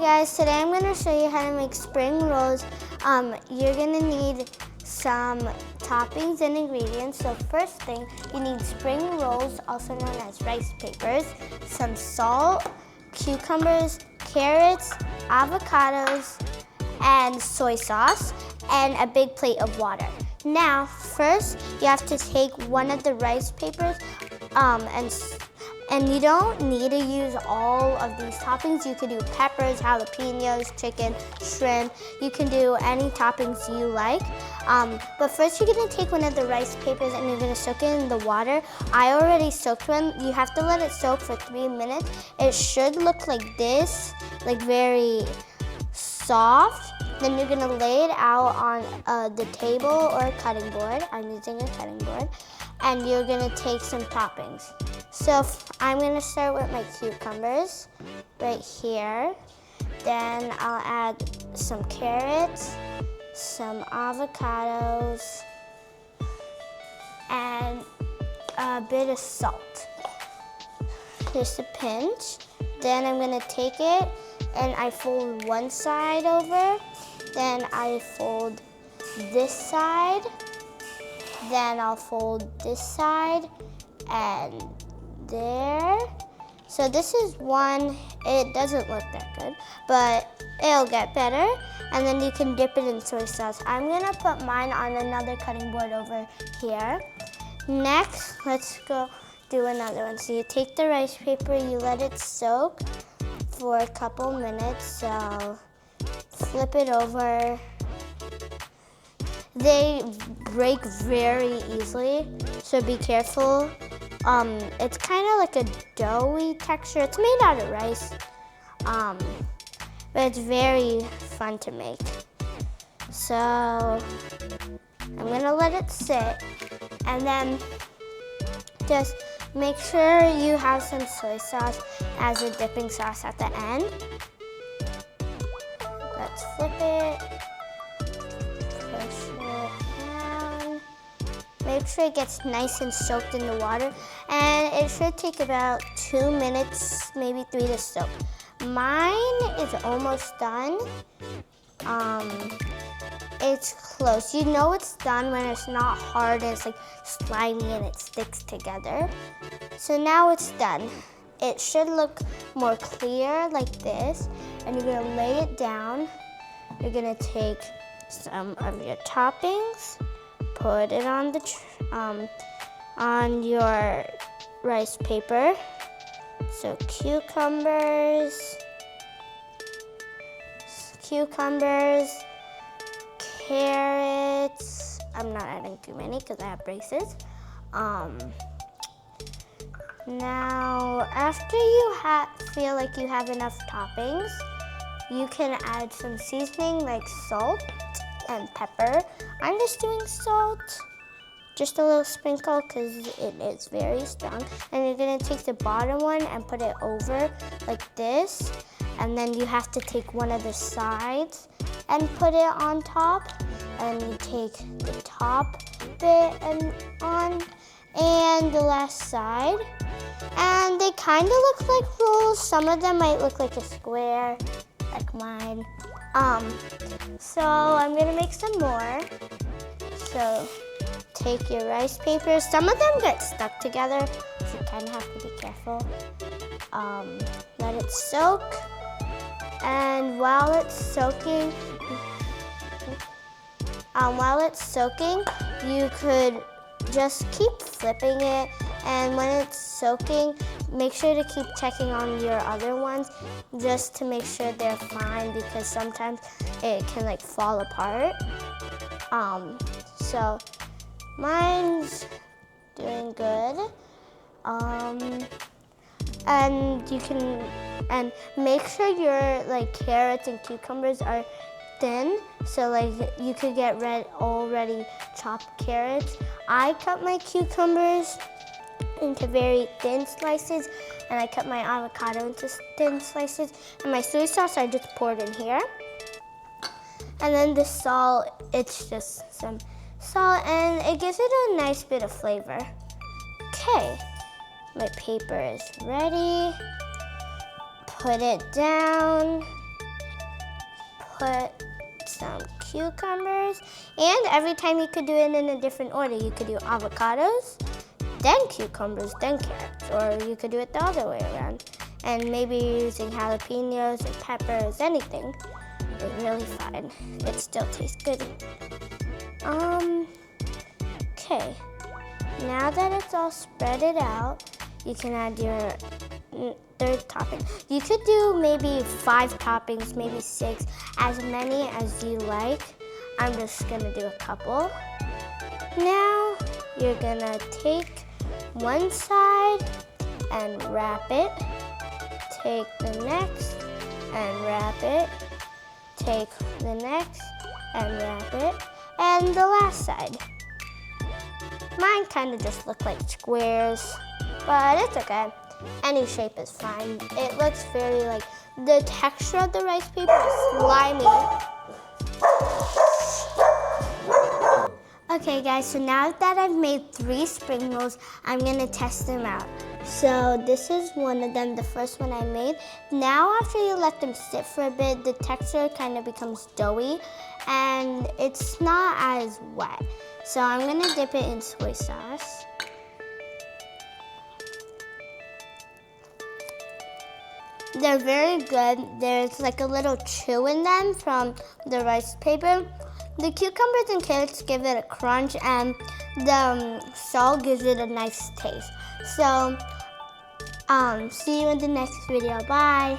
guys, today I'm going to show you how to make spring rolls. You're going to need some toppings and ingredients. So first thing, you need spring rolls, also known as rice papers, some salt, cucumbers, carrots, avocados, and soy sauce, and a big plate of water. Now, first, you have to take one of the rice papers and you don't need to use all of these toppings. You can do peppers, jalapenos, chicken, shrimp. You can do any toppings you like. But first you're gonna take one of the rice papers and you're gonna soak it in the water. I already soaked one. You have to let it soak for 3 minutes. It should look like this, like very soft. Then you're gonna lay it out on the table or a cutting board. I'm using a cutting board. And you're gonna take some toppings. So I'm gonna start with my cucumbers right here. Then I'll add some carrots, some avocados, and a bit of salt. Just a pinch. Then I'm gonna take it and I fold one side over. Then I fold this side. Then I'll fold this side and there. So this is one. It doesn't look that good, but it'll get better. And then you can dip it in soy sauce. I'm gonna put mine on another cutting board over here. Next, let's go do another one. So you take the rice paper, you let it soak for a couple minutes. So flip it over. They break very easily, so be careful. It's kind of like a doughy texture. It's made out of rice, but it's very fun to make. So I'm gonna let it sit, and then just make sure you have some soy sauce as a dipping sauce at the end. Let's flip it. Make sure it gets nice and soaked in the water, and it should take about 2 minutes, maybe 3 to soak. Mine is almost done. It's close. You know it's done when it's not hard and it's like slimy and it sticks together. So now it's done. It should look more clear like this, and you're gonna lay it down. You're gonna take some of your toppings, put it on your rice paper. So cucumbers, carrots. I'm not adding too many because I have braces. Now, after you feel like you have enough toppings, you can add some seasoning like salt and pepper. I'm just doing salt, just a little sprinkle because it is very strong. And you're gonna take the bottom one and put it over like this. And then you have to take one of the sides and put it on top. And you take the top bit and the last side. And they kind of look like rolls. Some of them might look like a square, like mine. So I'm gonna make some more. So take your rice papers. Some of them get stuck together, so you kind of have to be careful. Let it soak. And while it's soaking, you could just keep flipping it. And when it's soaking, make sure to keep checking on your other ones just to make sure they're fine, because sometimes it can like fall apart. So mine's doing good. And make sure your like carrots and cucumbers are thin, so like you could get already chopped carrots. I cut my cucumbers into very thin slices, and I cut my avocado into thin slices, and my soy sauce I just poured in here. And then the salt, it's just some salt, and it gives it a nice bit of flavor. Okay, my paper is ready. Put it down. put some cucumbers, and every time you could do it in a different order. You could do avocados, then cucumbers, then carrots, or you could do it the other way around. And maybe using jalapenos or peppers, anything is really fine. It still tastes good. Okay, now that it's all spreaded out, you can add your third topping. You could do maybe 5 toppings, maybe 6, as many as you like. I'm just gonna do a couple. Now, you're gonna take one side and wrap it. Take the next and wrap it. Take the next and wrap it. And the last side. Mine kind of just look like squares, but it's okay. Any shape is fine. It looks very like, the texture of the rice paper is slimy. Okay guys, so now that I've made 3 spring rolls, I'm gonna test them out. So this is one of them, the first one I made. Now after you let them sit for a bit, the texture kind of becomes doughy and it's not as wet. So I'm gonna dip it in soy sauce. They're very good. There's like a little chew in them from the rice paper. The cucumbers and carrots give it a crunch, and the salt gives it a nice taste. So, see you in the next video. Bye.